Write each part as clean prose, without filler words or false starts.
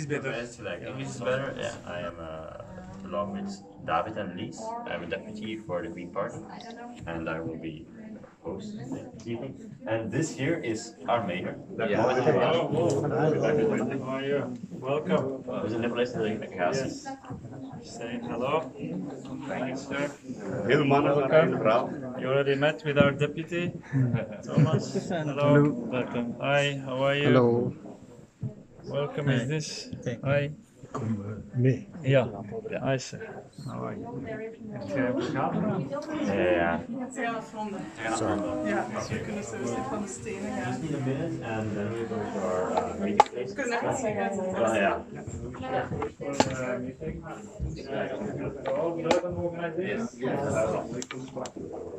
is better. English is better. Yeah, I am along with David and Lies. I'm a deputy for the Green Party, and I will be host this evening. And this here is our mayor, Mohamed Ridouani. How are you? Welcome. We zijn Nepalese delegatie. Saying hello. Thanks, sir. Heel mannen van een vrouw. You already met with our deputy, Thomas. Hello. Welcome. Hi, how are you? Hello. Welcome, is this? Hi. Nee. Ja, hi sir. How are you? Ja. Ja, dus we kunnen zo van de stenen gaan. Just need a minute and then we go to our meeting place. We kunnen echt zeggen. Ja.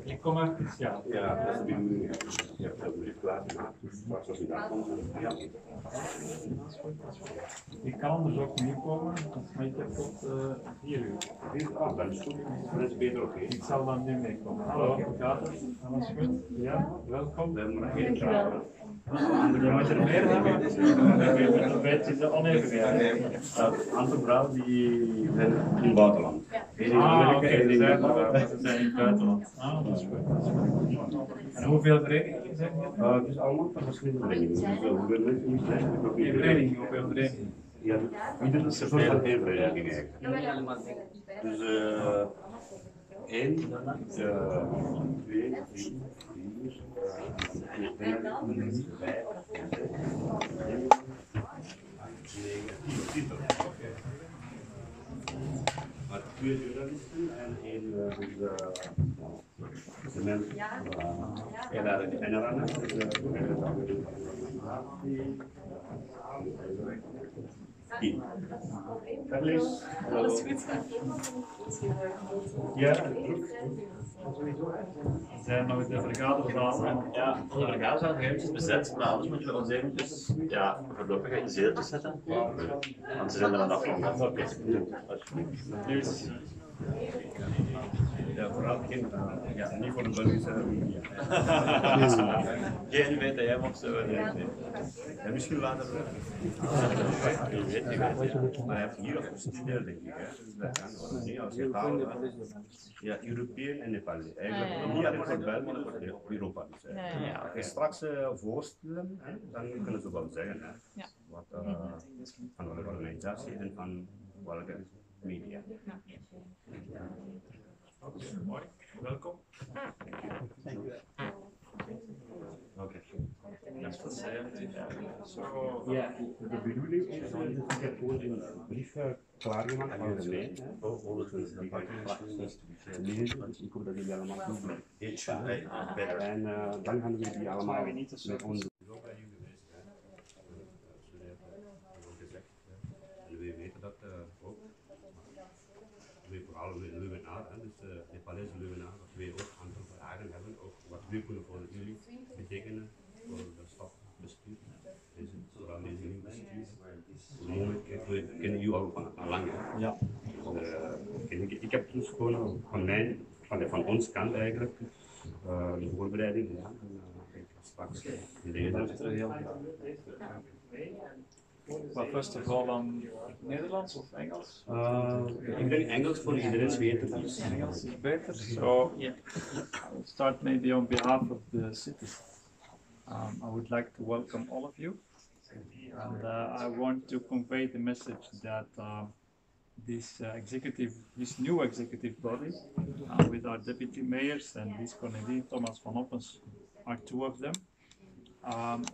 Ik kom even, ja. Ja, dat is nu. Je hebt een brief klaargemaakt, dus straks als je daar komt. Ja. Ik kan anders ook niet komen, maar ik heb tot 4 uur. Dat is goed. Dat is beter oké. Ik zal dan nu meekomen. Hallo, hoe gaat het? Alles goed? Ja, welkom. We hebben nog geen vragen. Je moet er meer hebben. Een beetje de onevenwichtig. Een aantal vrouwen die zijn in het buitenland. Oké, ze zijn in het buitenland. Dat is goed. En hoeveel verenigingen zijn er? Het is allemaal van verschillende verenigingen. Dus hoeveel mensen niet zijn, heb ik nog niet Verenigingen, hoeveel verenigingen? Ja, ieder is een soort van één vereniging eigenlijk. Dus 1, 2, 3, 4, 5, 6, maar 2 journalisten en 1 de mensen en er aan Verlies. Alles goed. Ja, Zijn nog de vergaderzaal? Ja, de vergaderzaal is eventjes bezet, maar anders moeten we ons eventjes voorlopig in zeeltjes zetten. Want ze zijn er aan het afronden. Oké. Dus, ja, vooral geen, ja, niet voor de Belgische media. Geen VTM of zo. Nee. En misschien later. Je weet. Maar hij heeft hier ook gestudeerd, denk ik. Hè? Dus dat kan wel. Nee, als je taal ja, European en Nepalese. Eigenlijk niet alleen voor België, maar voor Europa. Dus, en straks voorstellen, dan kunnen ze wel zeggen wat, van welke organisatie en van welke media. mooi, welkom. Oké. Dat is wat Ja, de bedoeling is, ik heb gewoon een brief klaargemaakt van de mee. Die ga ik lezen, want ik hoop dat jullie allemaal goed doen. En dan gaan we die allemaal met ons. En we weten dat ook. We vooral Leuvenaar, dus Nepalese Leuvenaar, dat we ook een aantal vragen hebben, ook wat we kunnen voor jullie betekenen voor de stadsbestuur. Vooral deze nieuwe bestuur. We kennen jullie al van lang. Ja. Ik heb dus gewoon van ons kant eigenlijk de voorbereiding gedaan. Straks lezen. Maar first of all dan Nederlands of Engels? Ik denk Engels voor iedereen weten. Engels is beter. So I will start maybe on behalf of the citizens. I would like to welcome all of you, and I want to convey the message that this new executive body, with our deputy mayors and Lies Cornelie, Thomas van Oppens are two of them.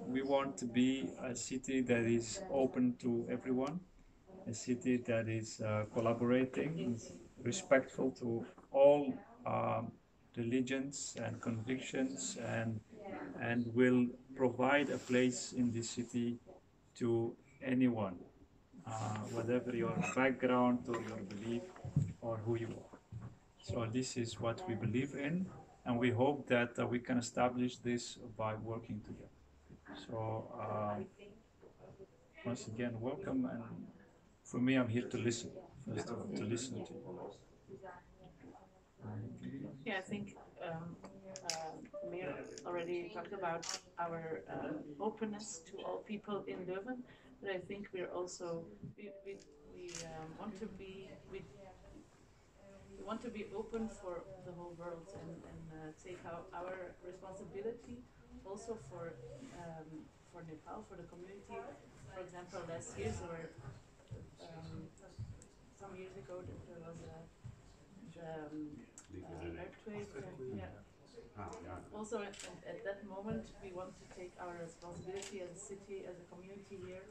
We want to be a city that is open to everyone, a city that is collaborating, respectful to all religions and convictions, and will provide a place in this city to anyone, whatever your background or your belief or who you are. So this is what we believe in, and we hope that we can establish this by working together. So once again, welcome, and for me, I'm here to listen. First of all, to listen to you. Yeah, I think Mayor already talked about our openness to all people in Leuven, but I think we're also we want to be we want to be open for the whole world and take our responsibility also for Nepal, for the community. For example, last year there were some years ago there was an earthquake. Yeah. Also, at that moment, we want to take our responsibility as a city, as a community here,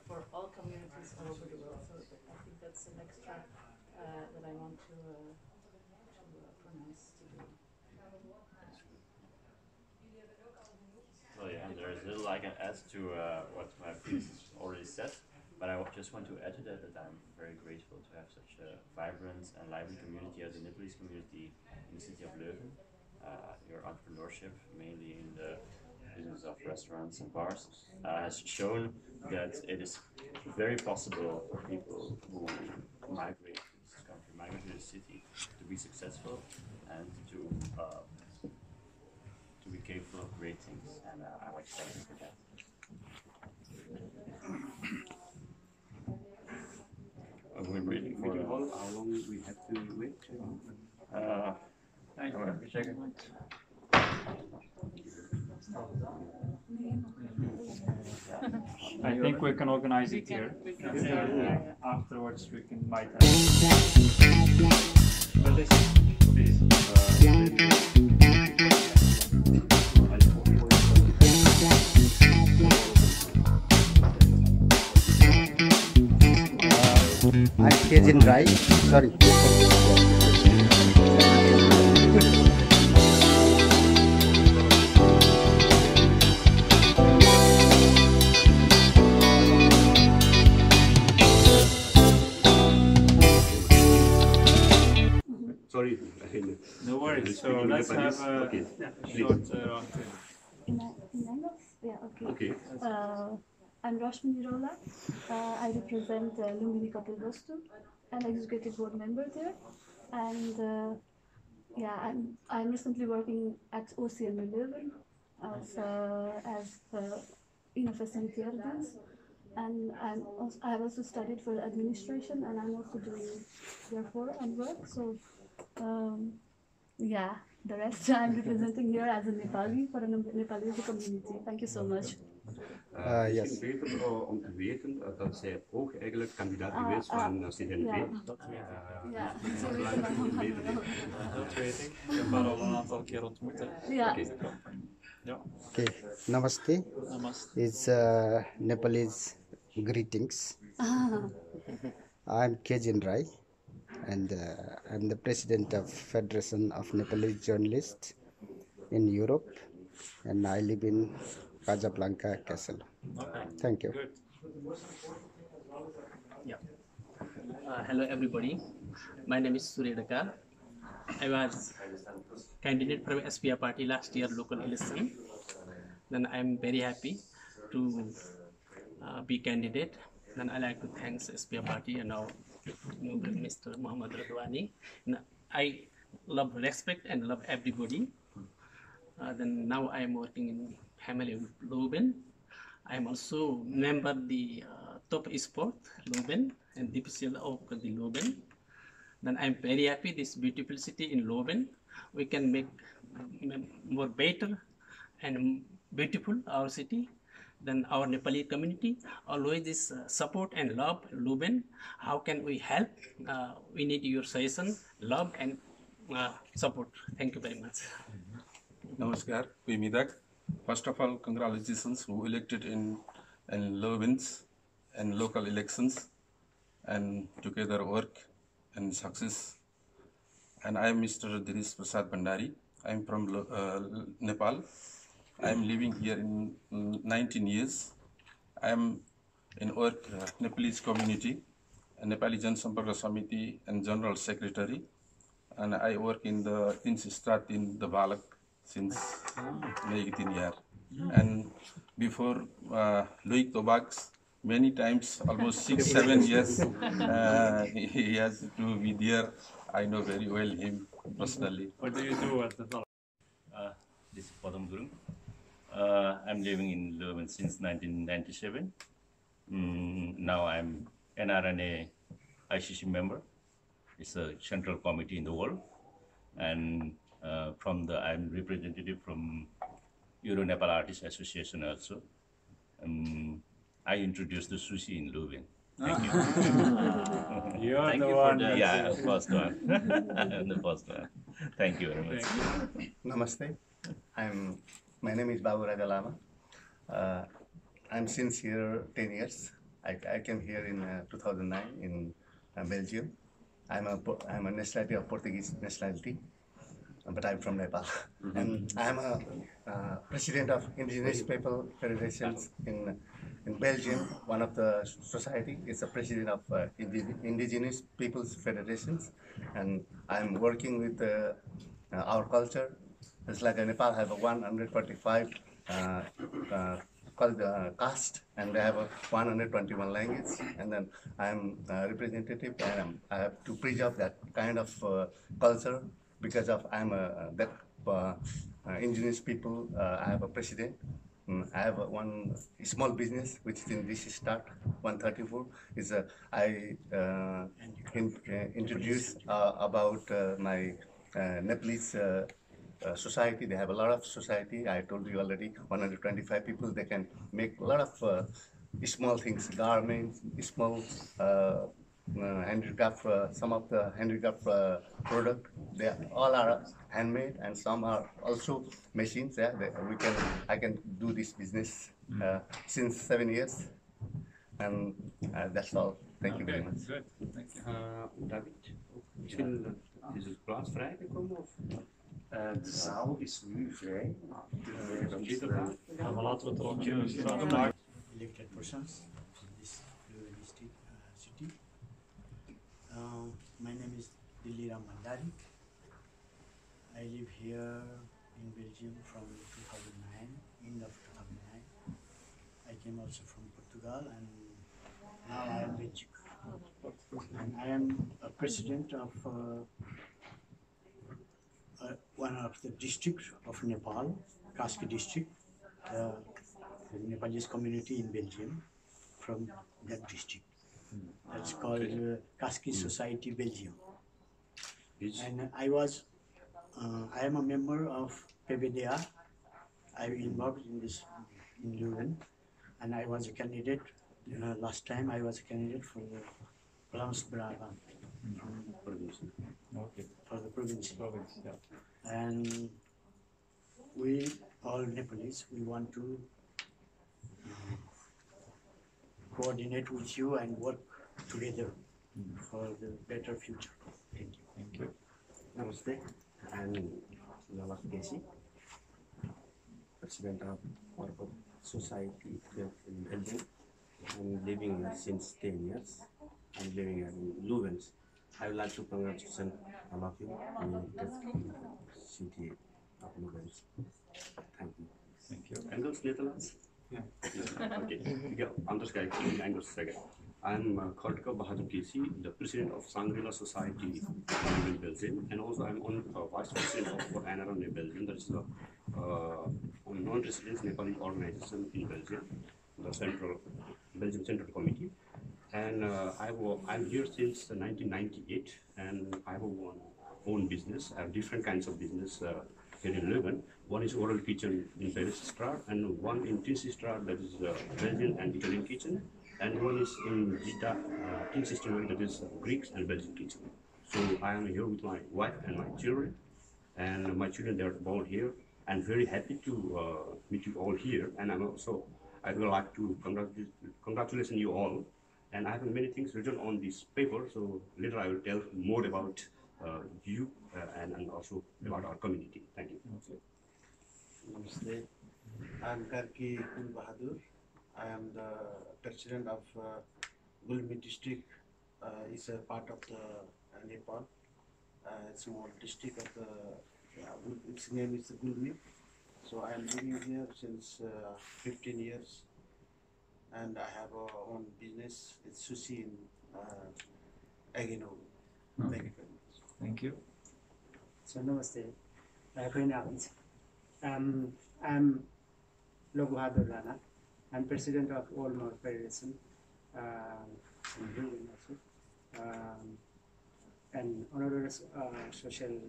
for all communities all over the world. So I think that's an extra that I want to pronounce today. So yeah, and there's little I can add to what my priest already said, but I just want to add to that I'm very grateful to have such a vibrant and lively community as the Nepalese community in the city of Leuven. Your entrepreneurship, mainly in the business of restaurants and bars, has shown that it is very possible for people who migrate to this country, migrate to the city, to be successful and to be capable of great things. And I want to thank you for that. We're waiting for how long we have to wait? I think we can organize it here. We can start here. Afterwards, we can might have. But this, I'm Kejin Rai. Sorry. Sorry. no worries. So let's have a short round. In English? Yeah, okay. Okay. I'm Rashmi Nirola. I represent Lumbini Kapilvastu, an executive board member there. And yeah, I'm recently working at OCM Leuven as facility evidence. And I have also studied for administration, and I'm also doing therefore and work. So yeah, the rest I'm representing here as a Nepali for the Nepalese community. Thank you so much. Misschien beter om te weten dat zij ook eigenlijk kandidaat geweest van CDNV. Dat weet ik. Ja, Dat weet ik. Ik heb haar al een aantal keer ontmoet. ja. Ja. Okay. Namaste. Namaste. It's Nepalese greetings. I'm Kejin Rai, and I'm the president of Federation of Nepalese Journalists in Europe, and I live in Casablanca Castle. Okay. Thank you. Good. Yeah. Hello everybody. My name is Suryadaka. I was candidate from SPA party last year local election. Then I'm very happy to be candidate. Then I like to thank SPA party and our new Mr. Mohamed Ridouani. I love respect and love everybody. Then now I am working in family Leuven. I am also member the top sport Leuven and DPCL of the Leuven. Then I am very happy this beautiful city in Leuven. We can make more better and beautiful our city. Then our Nepali community always this support and love Leuven. How can we help? We need your suggestion, love and support. Thank you very much. Namaskar, Pimidak. First of all, congratulations who elected in Leuven's and local elections and together work and success. And I am Mr. Dinesh Prasad Bhandari. I am from Nepal. I am living here in 19 years. I am in work Nepalese community, Nepali Jan Samparka Samiti and General Secretary. And I work in the StadHuis in the Balak since 19 years. And before Loic Tobax, many times, almost 6-7 years, he has to be there. I know very well him personally. What do you do at the top? This is Padam Gurung. I'm living in Leuven since 1997. Now I'm NRNA ICC member. It's a central committee in the world, and I'm representative from Euro Nepal Artists Association also. I introduced the sushi in Leuven. Thank you. You're Thank the you one. for the, yeah, first one. I'm the first one. Thank you very much. Namaste. My name is Babu Raja Lama. I'm since here 10 years. I came here in 2009 in Belgium. I'm a nationality of Portuguese nationality, but I'm from Nepal. And I'm a president of Indigenous People Federations in Belgium. One of the society is a president of Indigenous Peoples Federations, and I'm working with our culture. It's like Nepal have a 145 called caste, and they have a 121 language. And then I'm representative, and I have to preserve that kind of culture because of I'm that indigenous people. I have a president. I have one small business which is in this start 134. Is I introduce about my Nepalese society. They have a lot of society. I told you already, 125 people. They can make a lot of small things, garments, small handicraft. Some of the handicraft product, they all are handmade, and some are also machines. Yeah, I can do this business since 7 years, and that's all. Thank you very much. Good. Thank you. David, misschien is het plaats vrijgekomen of? De zaal is nu vrij. Ja, maar laten we het er ook in maken. Elected persons in this district city. My name is Dilliram Mandari. I live here in Belgium from 2009, end of 2009. I came also from Portugal, and now I am Belgium. And I am a president of one of the districts of Nepal, Kaski district, the Nepalese community in Belgium, from that district. That's called Kaski Society Belgium. And I am a member of PVDA. I'm involved in this in Leuven, and I was a candidate. Last time I was a candidate for the Vlaams Brabant for the province. Yeah. And we all Nepalese, we want to coordinate with you and work together for the better future. Thank you. Thank you. Namaste, I'm Lalas Gesi, President of Marble Society in Belgium. I'm living here since 10 years. I'm living in Leuven. I would like to congratulate all of you in the city of Leuven. Thank you. Thank you. Engels, Netherlands? Yeah. Okay. I'm just going to Engels second. I'm Khartka Bahadur Kesi, the president of Shangri-La Society in Belgium, and also I'm on vice president of NRNA Belgium. That is a non-resident Nepali organization in Belgium, the Belgium Central Committee. And I'm here since 1998, and I have one own business. I have different kinds of business here in Leuven. One is oral kitchen in Paris-Straat, and one in Tinsistraat, that is Belgian and Italian kitchen, and one is in Gita, Tinsistraat, that is Greek and Belgian kitchen. So I am here with my wife and my children, and my children, they are born here. I'm very happy to meet you all here, and I would like to congratulate you all. And I have many things written on this paper, so later I will tell more about you and also about our community. Thank you. Okay. Namaste. I'm Karki Kul Bahadur. I am the president of Gulmi district. It's a part of the Nepal. It's a small district of its name is Gulmi. So I am living here since 15 years. And I have our own business. It's sushi in Agino. Thank you very much. Thank you. So namaste. I'm Loguhador Rana. I'm president of All North Federation. in Leuven also. And another social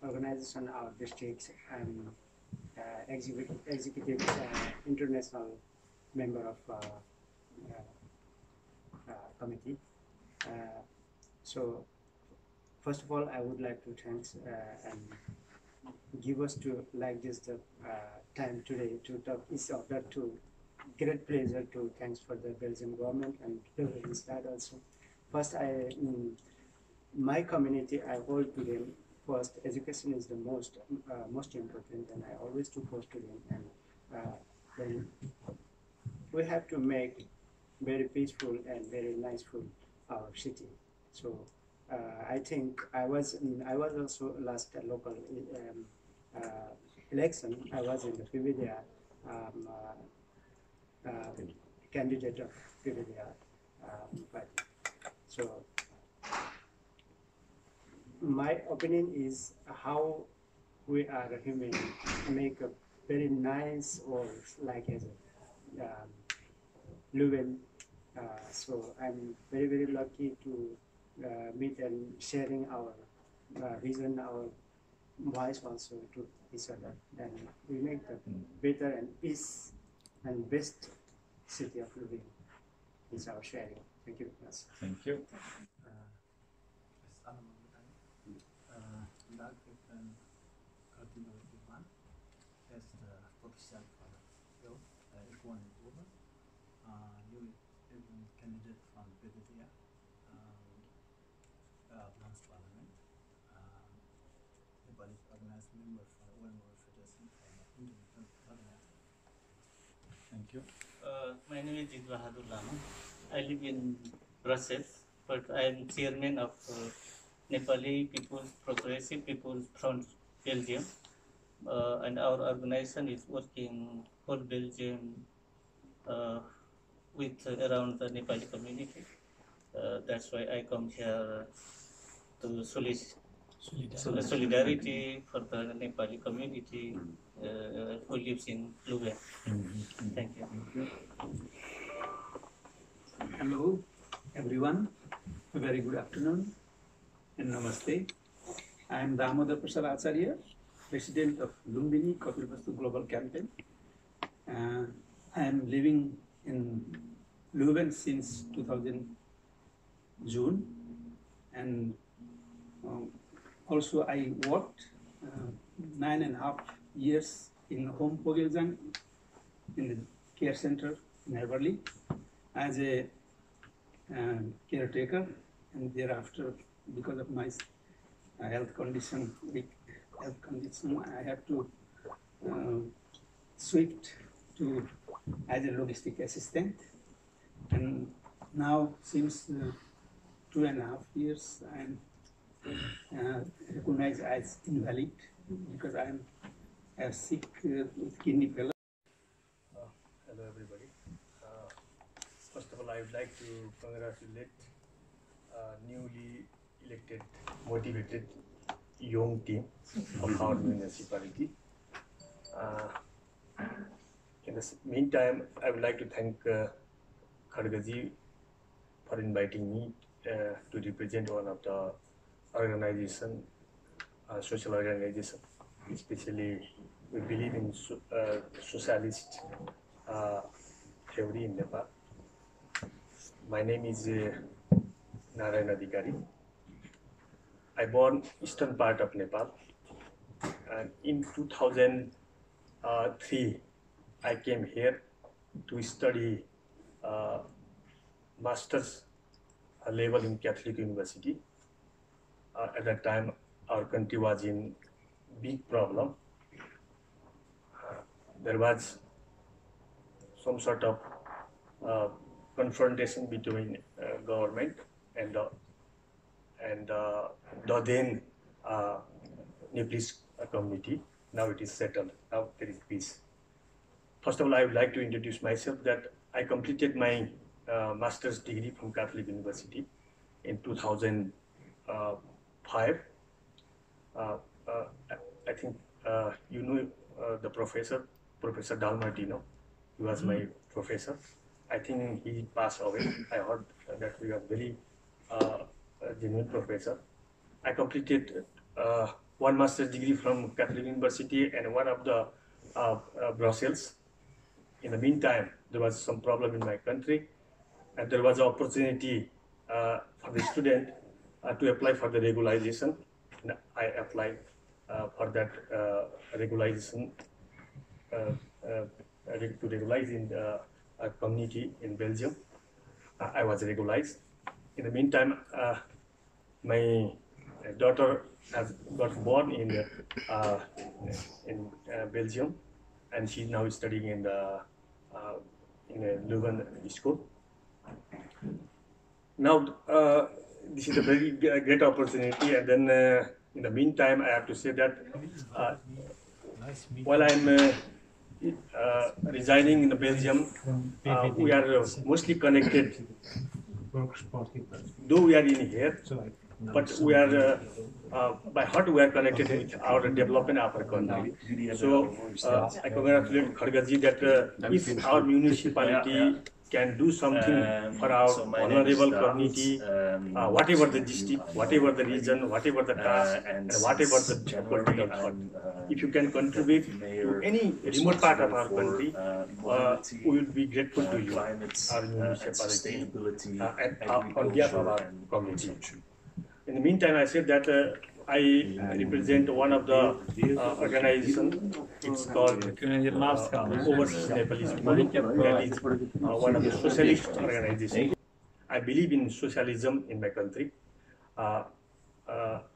organization, our districts, and executive international member of committee. So first of all, I would like to thank and give us to like this the time today to talk is order to great pleasure to thanks for the Belgian government and that also. First, my community, I hold to them first. Education is the most important, and I always to post to them. And then we have to make very peaceful and very niceful our city. So I think I was also last local election. I was in the PVDR candidate of PVDR party. So my opinion is how we are human make a very nice or like as a Leuven. So I'm very, very lucky to meet and sharing our vision, our voice also to each other. And we make the better and peace and best city of Leuven is our sharing. Thank you very much. Thank you. As the official for the Ridouani over, new candidate from Belgium, Blanche Parliament, Nepalese organized member for One World Federation for the International Organization. Thank you. My name is Lama. I live in Brussels, but I am chairman of Nepali People's Progressive People's Front Belgium. And our organization is working for Belgium with around the Nepali community. That's why I come here to solicit solidarity for the Nepali community who lives in Leuven. Thank you. Hello, everyone. A very good afternoon and namaste. I am Damodar Prasad Acharya, President of Lumbini Kapilvastu Global Campaign. I am living in Leuven since 2000 June, and also I worked 9.5 years in Home Pogeljang in the care center in Everly as a caretaker, and thereafter, because of my health condition, I have to switch to as a logistic assistant, and now since 2.5 years I am recognized as invalid because I am sick with kidney failure. Hello everybody. First of all, I would like to congratulate newly elected, motivated young team of our municipality. In the meantime, I would like to thank Khadgaji for inviting me to represent one of the organization, social organization. Especially, we believe in socialist theory in Nepal. My name is Narayan Adhikari. I born eastern part of Nepal, and in 2003 I came here to study master's level in Catholic University. At that time our country was in big problem. There was some sort of confrontation between government and the then Nepalese community. Now it is settled. Now there is peace. First of all, I would like to introduce myself that I completed my master's degree from Catholic University in 2005. I think you know the professor, Professor Dalmartino. He was my professor. I I think he passed away. I heard that we are very genuine professor. I completed one master's degree from Catholic University and one of the Brussels. In the meantime, there was some problem in my country, and there was an opportunity for the student to apply for the regularization. And I applied for that regularization to regularize in a community in Belgium. I was regularized. In the meantime, my daughter got born in Belgium, and she's now studying in a Leuven school. Now, this is a very great opportunity, and then in the meantime, I have to say that while I'm residing in Belgium, we are mostly connected. Though we are in here, but we are by heart we are connected with our development of our country. So I congratulate Khargaji that if our municipality can do something for our vulnerable community, whatever the district, whatever the region, whatever the caste, and whatever the political thought, if you can contribute to any remote part of our country, we will be grateful to you, our municipality, and on behalf of our community. In the meantime, I said that I represent one of the organizations. It's called Overseas Nepalese Movement. That is one of the socialist organizations. I believe in socialism in my country,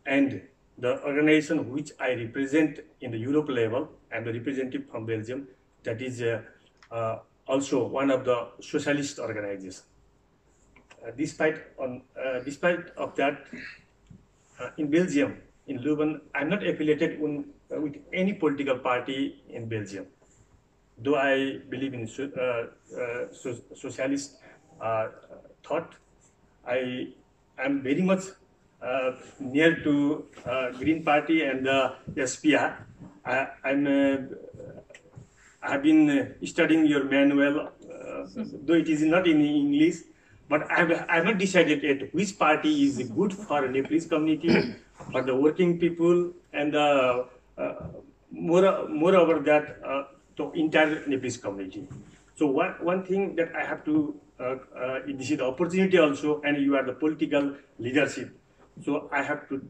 and the organization which I represent in the Europe level, I'm the representative from Belgium. That is also one of the socialist organizations. Despite of that, in Belgium, in Leuven, I'm not affiliated with any political party in Belgium. Though I believe in socialist thought, I am very much near to Green Party and the SPR. I have been studying your manual, though it is not in English. But I have not decided yet which party is good for the Nepalese community, for the working people, and moreover that the entire Nepalese community. So one thing that I have to, this is the opportunity also, and you are the political leadership. So I have to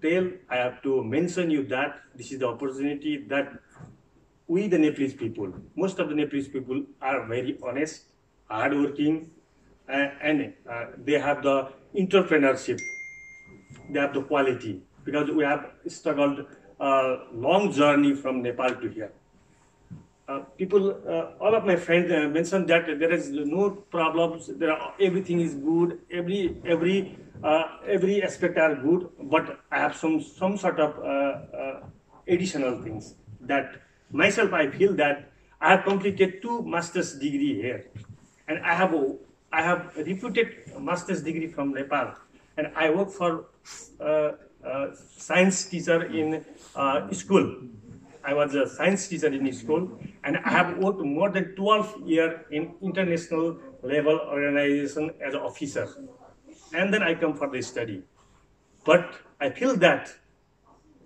mention you that this is the opportunity that we the Nepalese people, most of the Nepalese people are very honest, hardworking, and they have the entrepreneurship, they have the quality, because we have struggled a long journey from Nepal to here. All of my friends mentioned that there is no problems, everything is good, every aspect are good, but I have some sort of additional things that myself I feel that I have completed 2 master's degree here, and I have reputed master's degree from Nepal, and I work for science teacher in school. I was a science teacher in school, and I have worked more than 12 years in international level organization as an officer. And then I come for the study. But I feel that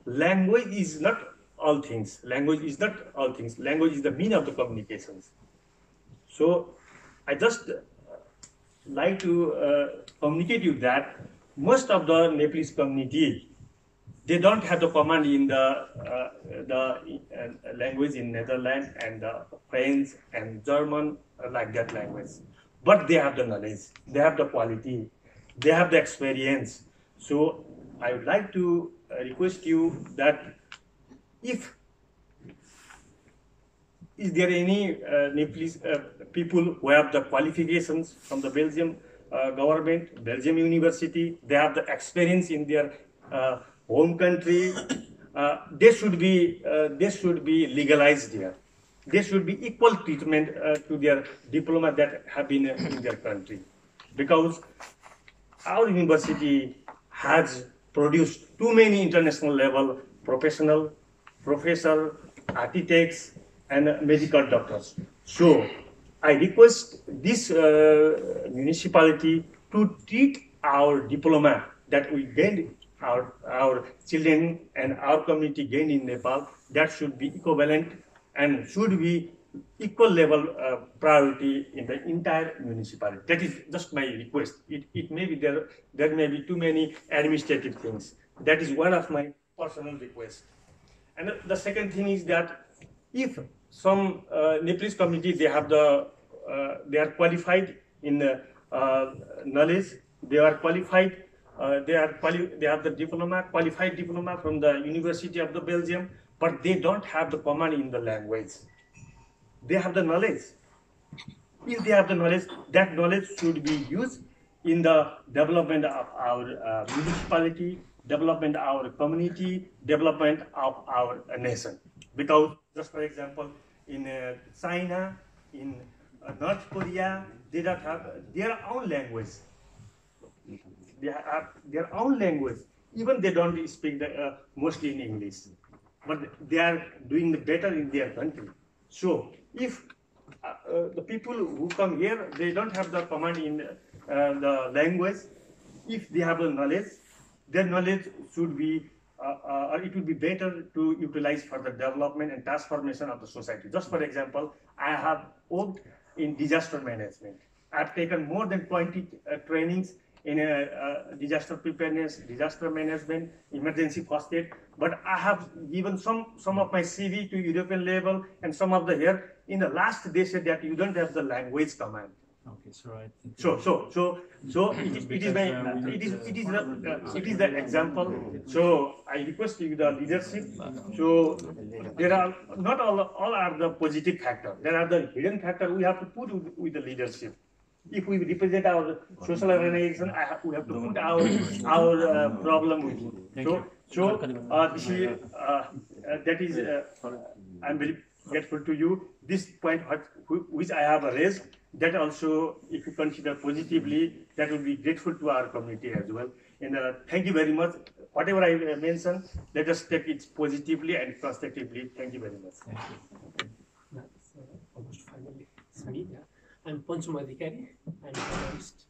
language is not all things. Language is not all things. Language is the mean of the communications. So I just like to communicate you that most of the Nepalese community, they don't have the command in the language in Netherlands and French and German, like that language. But they have the knowledge, they have the quality, they have the experience. So I would like to request you that is there any Nepalese people who have the qualifications from the Belgium government, Belgium university, they have the experience in their home country, they should be legalized here. There should be equal treatment to their diploma that have been in their country, because our university has produced too many international level professional, professor, architects, and medical doctors. So I request this municipality to treat our diploma that we gained, our children and our community gained in Nepal, that should be equivalent and should be equal level priority in the entire municipality. That is just my request. It may be there may be too many administrative things. That is one of my personal requests. And the second thing is that if some Nepalese community, they have they are qualified in knowledge, they are qualified, they have the diploma, qualified diploma from the University of the Belgium, but they don't have the command in the language. They have the knowledge. If they have the knowledge, that knowledge should be used in the development of our municipality, development of our community, development of our nation. Because, just for example, in China, in North Korea, they don't have their own language. They have their own language. Even they don't speak mostly in English, but they are doing better in their country. So, if the people who come here, they don't have the command in the language, if they have the knowledge, their knowledge should be, or it would be better to utilize for the development and transformation of the society. Just for example, I have worked in disaster management. I've taken more than 20 trainings in disaster preparedness, disaster management, emergency first aid, but I have given some of my CV to European level and some of the here. In the last, they said that you don't have the language command. Okay, so right. So it is the example. So I request you the leadership. So there are not all are the positive factor. There are the hidden factor we have to put with the leadership. If we represent our social organization, we have to put our problem with it. So this is that is I'm very grateful to you. This point which I have raised, that also, if you consider positively, that will be grateful to our community as well. And thank you very much. Whatever I mentioned, let us take it positively and constructively. Thank you very much. Thank you. That's almost finally. It's me. Yeah. I'm Pancham Adhikari. I'm a journalist.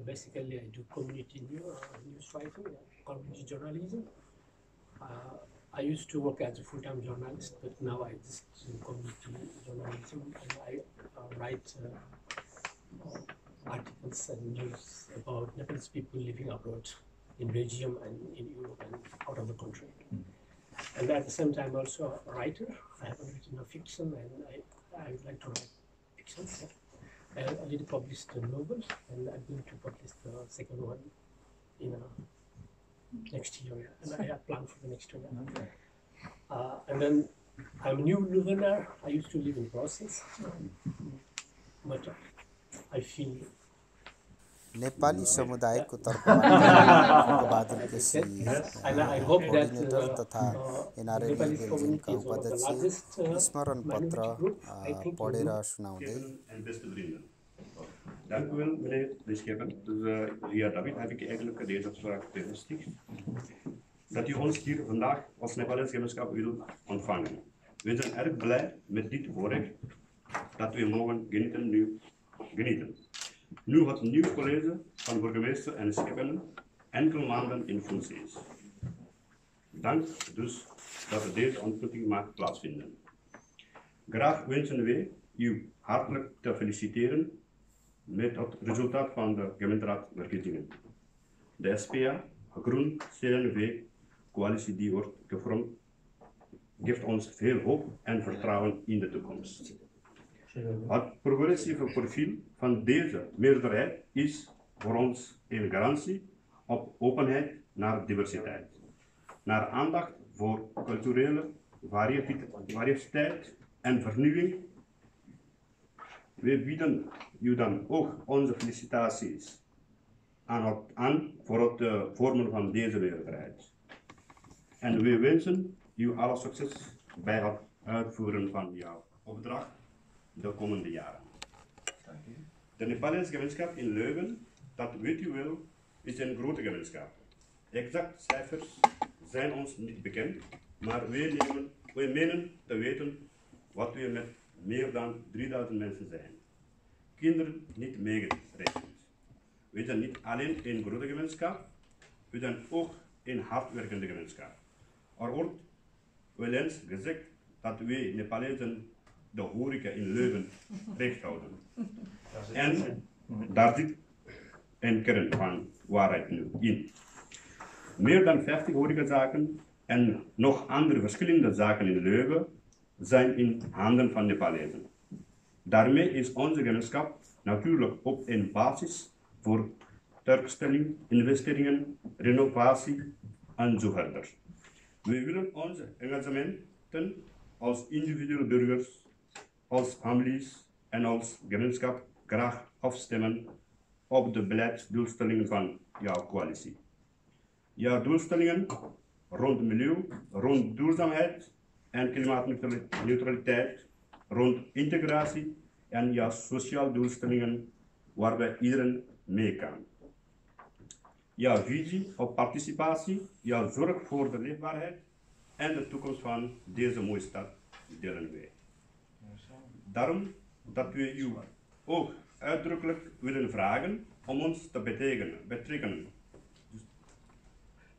Basically, I do community news writing, community journalism. I used to work as a full-time journalist, but now I just do community journalism, and I write articles and news about Nepalese people living abroad in Belgium and in Europe and out of the country. And at the same time, also a writer. I haven't written a fiction, and I would like to write fiction. I already published a novel, and I'm going to publish the second one in next year, and I have planned for the next year. And then I'm a new Leuvener. I used to live in Brussels, but I feel Nepali समुदायको तर्फबाट बहादुर केसी coordinator तथा NRL बेल्जियमका उपाध्यक्ष स्मरण पत्र पढेर सुनाउँदै Dank u wel, meneer de Schepper. Dus via David heb ik eigenlijk deze vraag gesticht. Dat u ons hier vandaag als Nepalese gemeenschap wilt ontvangen. We zijn erg blij met dit voorrecht dat we mogen genieten. Nu het nieuwe college van burgemeester en Scheppen enkele maanden in functie is. Dank dus dat deze ontmoeting mag plaatsvinden. Graag wensen wij u hartelijk te feliciteren met het resultaat van de gemeenteraadsverkiezingen. De SPA, Groen CNV-coalitie die wordt gevormd, geeft ons veel hoop en vertrouwen in de toekomst. Het progressieve profiel van deze meerderheid is voor ons een garantie op openheid naar diversiteit, naar aandacht voor culturele variëteit en vernieuwing. We bieden u dan ook onze felicitaties aan voor het vormen van deze meerderheid. En we wensen u alle succes bij het uitvoeren van jouw opdracht de komende jaren. De Nepalese gemeenschap in Leuven, dat weet u wel, is een grote gemeenschap. Exact cijfers zijn ons niet bekend, maar wij menen te weten wat we met meer dan 3000 mensen zijn. kinderen niet meegerekend. We zijn niet alleen een grote gemeenschap, we zijn ook een hardwerkende gemeenschap. Er wordt wel eens gezegd dat wij Nepalezen de horeca in Leuven recht houden. En daar zit een kern van waarheid nu in. Meer dan 50 horecazaken en nog andere verschillende zaken in Leuven zijn in handen van Nepalezen. Daarmee is onze gemeenschap natuurlijk ook een basis voor tewerkstelling, investeringen, renovatie en zo verder. We willen onze engagementen als individuele burgers, als families en als gemeenschap graag afstemmen op de beleidsdoelstellingen van jouw coalitie. Jouw doelstellingen rond milieu, rond duurzaamheid en klimaatneutraliteit, rond integratie en jouw sociale doelstellingen waarbij iedereen mee kan. Jouw visie op participatie, jouw zorg voor de leefbaarheid en de toekomst van deze mooie stad delen wij. Daarom dat we u ook uitdrukkelijk willen vragen om ons te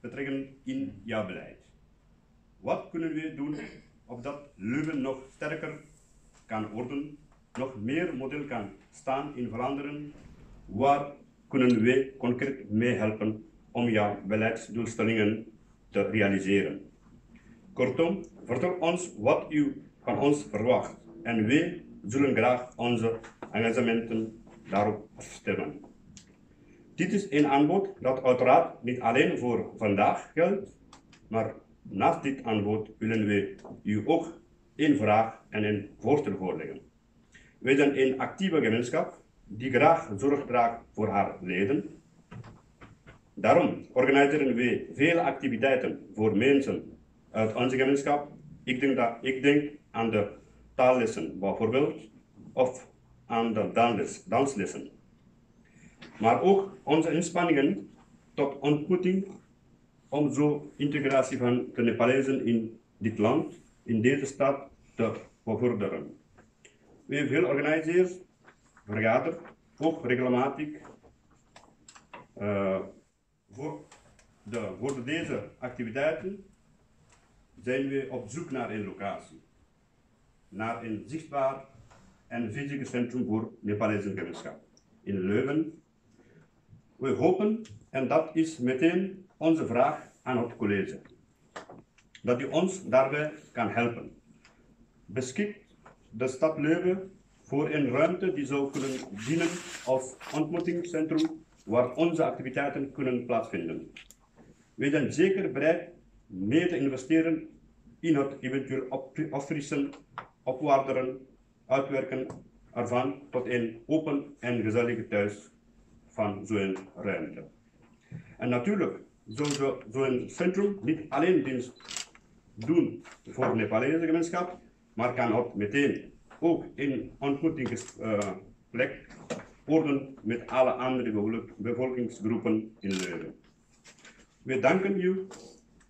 betrekken in jouw beleid. Wat kunnen we doen opdat Leuven nog sterker kan worden, nog meer model kan staan in Vlaanderen? Waar kunnen wij concreet meehelpen om jouw beleidsdoelstellingen te realiseren? Kortom, vertel ons wat u van ons verwacht en wij zullen graag onze engagementen daarop afstemmen. Dit is een aanbod dat uiteraard niet alleen voor vandaag geldt, maar naast dit aanbod willen we u ook een vraag en een voorstel voorleggen. Wij zijn een actieve gemeenschap die graag zorg draagt voor haar leden. Daarom organiseren we vele activiteiten voor mensen uit onze gemeenschap. Ik denk aan de taallessen bijvoorbeeld, of aan de danslessen. Maar ook onze inspanningen tot ontmoeting om zo integratie van de Nepalezen in dit land, in deze stad, te bevorderen. We hebben veel georganiseerd, vergaderd, ook regelmatig. Voor deze activiteiten zijn we op zoek naar een locatie, naar een zichtbaar en fysiek centrum voor Nepalese gemeenschap in Leuven. We hopen, en dat is meteen onze vraag aan het college, dat u ons daarbij kan helpen. Beschikt de stad Leuven voor een ruimte die zou kunnen dienen als ontmoetingscentrum waar onze activiteiten kunnen plaatsvinden. We zijn zeker bereid mee te investeren in het eventueel opfrissen, opwaarderen, uitwerken ervan tot een open en gezellige thuis van zo'n ruimte. En natuurlijk zou zo'n centrum niet alleen dienst doen voor de Nepalese gemeenschap, maar kan ook meteen ook een ontmoetingsplek worden met alle andere bevolkingsgroepen in Leuven. We danken u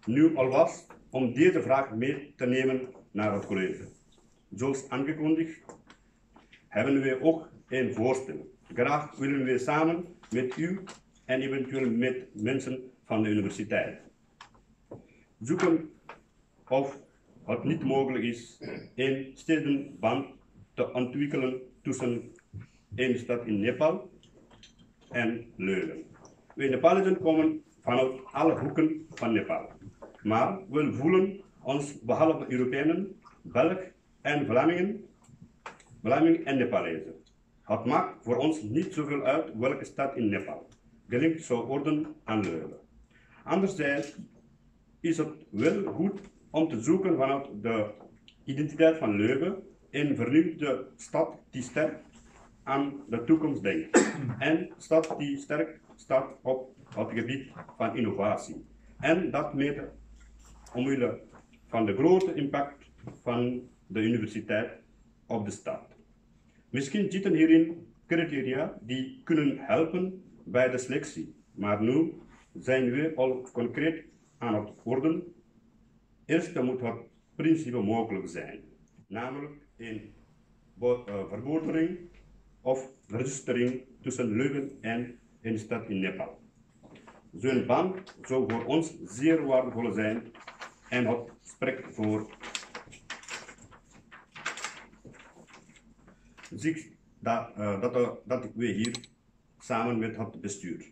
nu alvast om deze vraag mee te nemen naar het college. Zoals aangekondigd hebben we ook een voorstel. Graag willen we samen met u en eventueel met mensen van de universiteit zoeken of het niet mogelijk is een stedenband te ontwikkelen tussen een stad in Nepal en Leuven. Wij Nepalezen komen vanuit alle hoeken van Nepal, maar we voelen ons behalve Europeanen, Belgen en Vlamingen en Nepalezen. Het maakt voor ons niet zoveel uit welke stad in Nepal gelinkt zou worden aan Leuven. Anderzijds is het wel goed om te zoeken vanuit de identiteit van Leuven een vernieuwde stad die sterk aan de toekomst denkt. En stad die sterk staat op het gebied van innovatie. En dat mede omwille van de grote impact van de universiteit op de stad. Misschien zitten hierin criteria die kunnen helpen bij de selectie, maar nu zijn we al concreet aan het worden. Eerst moet het principe mogelijk zijn, namelijk een verbetering of registering tussen Leuven en een stad in Nepal. Zo'n band zou voor ons zeer waardevol zijn en het spreekt voor zich dat we hier samen met het bestuur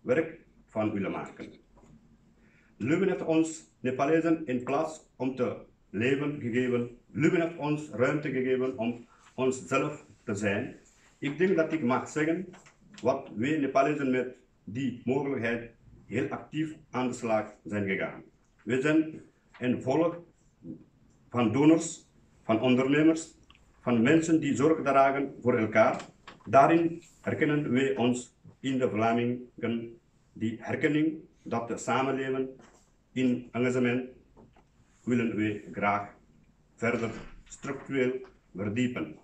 werk van willen maken. Leuven heeft ons Nepalezen een plaats om te leven gegeven. Leuven heeft ons ruimte gegeven om onszelf te zijn. Ik denk dat ik mag zeggen wat wij Nepalezen met die mogelijkheid heel actief aan de slag zijn gegaan. We zijn een volk van donors, van ondernemers, van mensen die zorg dragen voor elkaar. Daarin herkennen wij ons in de Vlamingen. Die herkenning dat de samenleving in engagement willen we graag verder structureel verdiepen.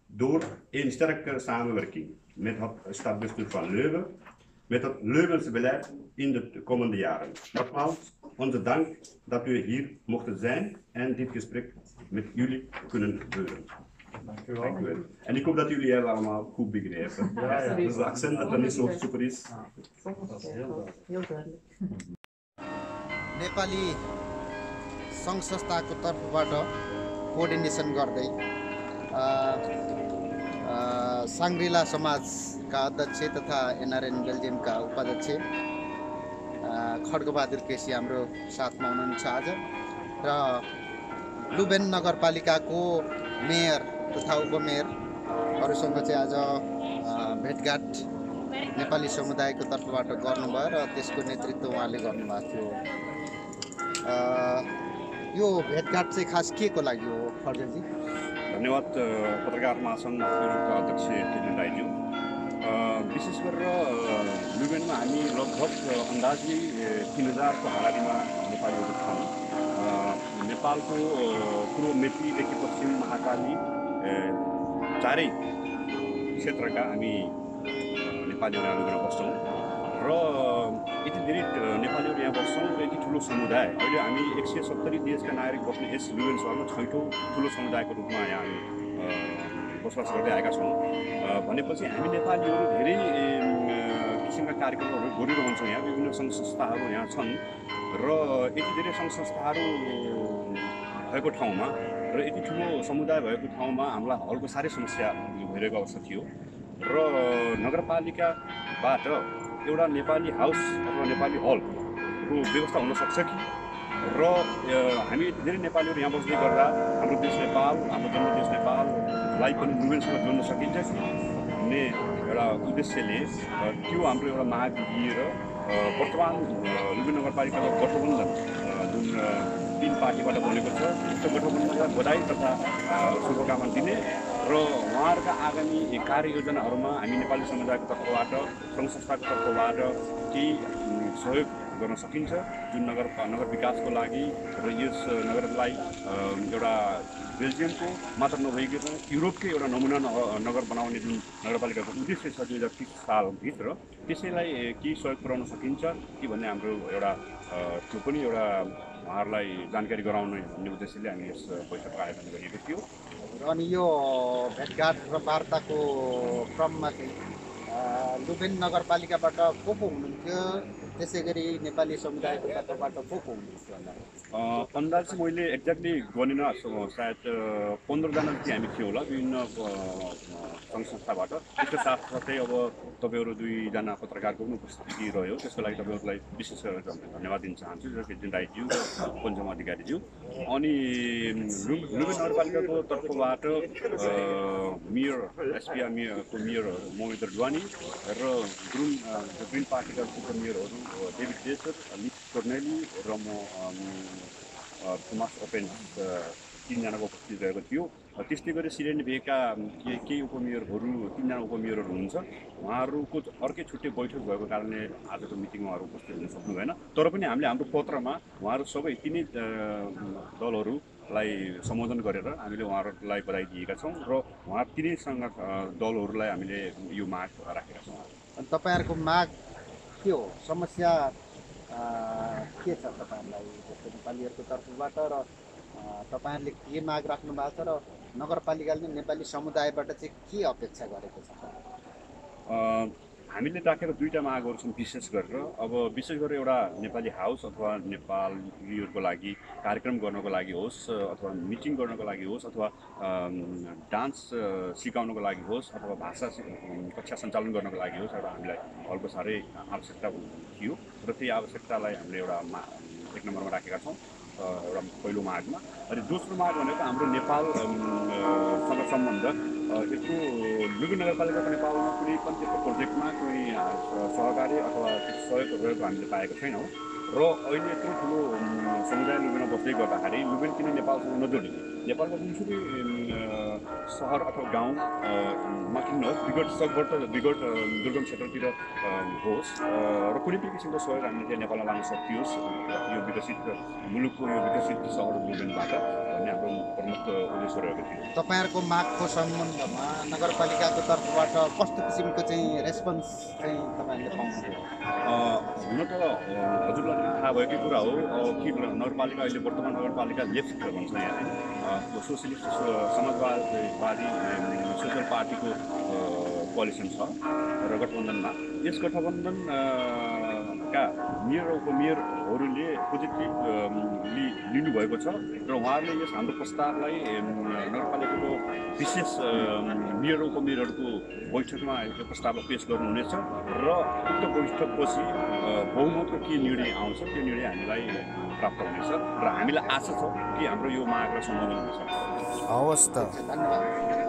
Door een sterke samenwerking met het stadsbestuur van Leuven, met het Leuvense beleid in de komende jaren. Nogmaals, onze dank dat u hier mochten zijn en dit gesprek met jullie kunnen voeren. Dank u wel. En ik hoop dat jullie het allemaal goed begrijpen. Ja. Dus het accent dat er niet zo super is. Dat is heel duidelijk. Nepali सङ्घ संस्थाको तर्फबाट coordination गर्दै Shangri-La समाजका अध्यक्ष तथा NRN बेल्जियमका उपाध्यक्ष खड्गबहादुर केसी हाम्रो साथमा हुनुहुन्छ आज र लुभेन नगरपालिकाको मेयर तथा उपमेयरहरूसँग चाहिँ आज भेटघाट नेपाली समुदायको तर्फबाट गर्नुभयो र त्यसको नेतृत्व उहाँले गर्नुभएको थियो। यो भेटघाट चाहिँ खास के को लागि हो खड्गजी? धन्यवाद पत्रकार महासङ्घ युरोपका अध्यक्ष केजी राईज्यू। विशेष गरेर लुभेनमा हामी लगभग अन्दाजी 3000 को हारारीमा नेपालीहरू छौँ। नेपालको पूर्व मेचीदेखि पश्चिम महाकाली चारै क्षेत्रका हामी नेपालीहरू लुभेनमा बस्छौँ र यति धेरै नेपालीहरू यहाँ बस्छौँ र यति ठुलो समुदाय अहिले हामी 170 देशका नागरिक बस्ने यस लुभेन सहरमा 6औं ठुलो समुदायको रूपमा यहाँ हामी बसोबास गर्दै आएका छौँ। भनेपछि हामी नेपालीहरू धेरै किसिमका कार्यक्रमहरू गरिरहन्छौँ। यहाँ विभिन्न सङ्घ संस्थाहरू यहाँ छन् र यति धेरै सङ्घ संस्थाहरू भएको ठाउँमा र यति ठुलो समुदाय भएको ठाउँमा हामीलाई हलको साह्रै समस्या भइरहेको अवस्था थियो र नगरपालिकाबाट एउटा नेपाली हाउस अथवा नेपाली हलको व्यवस्था हुन सक्छ कि र हामी धेरै नेपालीहरू यहाँ बस्दै गर्दा हाम्रो देश नेपाल, हाम्रो जन्मदेश नेपाललाई पनि लुभेनसँग जोड्न सकिन्छ कि भन्ने एउटा उद्देश्यले त्यो हाम्रो एउटा माग लिएर वर्तमान लुभेन नगरपालिकाको गठबन्धन जुन 3 पार्टीबाट बनेको छ त्यो गठबन्धनलाई बधाई तथा शुभकामना दिने र उहाँहरूका आगामी कार्ययोजनाहरूमा हामी नेपाली समुदायको तर्फबाट सङ्घ संस्थाको तर्फबाट केही सहयोग गर्न सकिन्छ जुन नगर विकासको लागि र यस नगरलाई एउटा बेल्जियमको मात्र नभइकन युरोपकै एउटा नमुना नगर बनाउने जुन नगरपालिकाको उद्देश्य छ 2030 सालभित्र त्यसैलाई केही सहयोग पुर्याउन सकिन्छ कि भन्ने हाम्रो एउटा त्यो पनि एउटा उहाँहरूलाई जानकारी गराउने भन्ने उद्देश्यले हामी यस बैठकको आयोजना गरिएको थियो। अनि यो भेटघाट र वार्ताको क्रममा चाहिँ लुभेन नगरपालिकाबाट को हुनुहुन्थ्यो, त्यसै गरी नेपाली समुदायको तर्फबाट को हुनुहुन्थ्यो? अन्दाज चाहिँ मैले एक्ज्याक्टली गनिन, सायद 15 जना जति हामी थियो होला विभिन्न सङ्घ संस्थाबाट। त्यसको साथसाथै अब तपाईँहरू 2 जना पत्रकारको पनि उपस्थिति रह्यो, त्यसको लागि तपाईँहरूलाई विशेष धन्यवाद दिन चाहन्छु केजिन राईज्यू र पञ्चम अधिकारीज्यू। अनि लुभेन नगरपालिकाको तर्फबाट मेयर एसपिया मेयरको मेयर मोहम्मद रिडवानी र ग्रिन पार्टीका उपमेयरहरू डेभिड डेसर, लिस कर्नेली र म थोमस ओपेन 3 जनाको उपस्थित रहेको थियो। त्यस्तै गरी सिरेन भेका केही उपमेयरहरू 3 जना उपमेयरहरू हुनुहुन्छ। उहाँहरूको अर्कै छुट्टै बैठक भएको कारणले आजको मिटिङमा उहाँहरू उपस्थित हुन सक्नु भएन। तर पनि हामीले हाम्रो पत्रमा उहाँहरू सबै 3 दलहरूलाई सम्बोधन गरेर हामीले उहाँहरूलाई बधाई दिएका छौँ र उहाँ 3 दलहरूलाई हामीले यो माग राखेका छौँ। अनि तपाईँहरूको माग के हो, समस्या के छ तपाईँहरूलाई जस्तो नेपालीहरूको तर्फबाट र तपाईहरुले के माग राख्नु भएको छ र नगरपालिकाले नेपाली समुदायबाट चाहिँ के अपेक्षा गरेको छ? हामीले राखेको दुईटा मागहरू छन् विशेष गरेर। अब विशेष गरेर एउटा नेपाली हाउस अथवा नेपालीहरूको लागि कार्यक्रम गर्नको लागि होस् अथवा मिटिङ गर्नको लागि होस् अथवा डान्स सिकाउनको लागि होस् अथवा भाषा कक्षा सञ्चालन गर्नको लागि होस्, एउटा हामीलाई हलको साह्रै आवश्यकता थियो र त्यही आवश्यकतालाई हामीले एउटा एक नम्बरमा राखेका छौँ एउटा पहिलो मागमा। अनि दोस्रो माग भनेको हाम्रो नेपालसँग सम्बन्ध यत्रो लुबिन नगरपालिकाको नेपालमा कुनै पनि त्यस्तो प्रोजेक्टमा कुनै सहकारी अथवा सहयोग रहेको हामीले पाएको छैनौँ र अहिले यत्रो ठुलो समुदाय लुबिनमा बस्दै गर्दाखेरि लुबिन किन नेपालसँग नजोडिने, नेपालको जुनसुकै सहर अथवा गाउँमा किन नहोस्, विगत दुर्गम क्षेत्रतिर होस् र कुनै पनि किसिमको सहयोग हामीले त्यहाँ नेपालमा लान सकियोस् यो विकसित मुलुकको यो विकसित सहर लुबिनबाट भन्ने हाम्रो प्रमुख उद्देश्य रहेको थियो। तपाईहरुको मागको सम्बन्धमा नगरपालिकाको तर्फबाट कस्तो किसिमको चाहिँ रेस्पोन्स चाहिँ तपाईहरुले पाउनुभयो? हुन त हजुरलाई थाहा भएकै कुरा हो कि नगरपालिका अहिले वर्तमान नगरपालिका लेफ्ट भन्छ यहाँ सोसियलिस्ट समाजवादी सोसल पार्टीको कोअलिसन छ र गठबन्धनमा। यस गठबन्धनका मेयर उपमेयरहरूले पोजिटिभली लिनुभएको छ र उहाँहरूले यस हाम्रो प्रस्तावलाई नगरपालिकाको विशेष मेयर उपमेयरहरूको बैठकमा यो प्रस्तावलाई पेश गर्नुहुनेछ र उक्त बैठकपछि बहुमतको के निर्णय आउँछ त्यो निर्णय हामीलाई प्राप्त हुनेछ र हामीलाई आशा छ कि हाम्रो यो मागलाई सम्बोधन हुन्छ। हवस् त, धन्यवाद।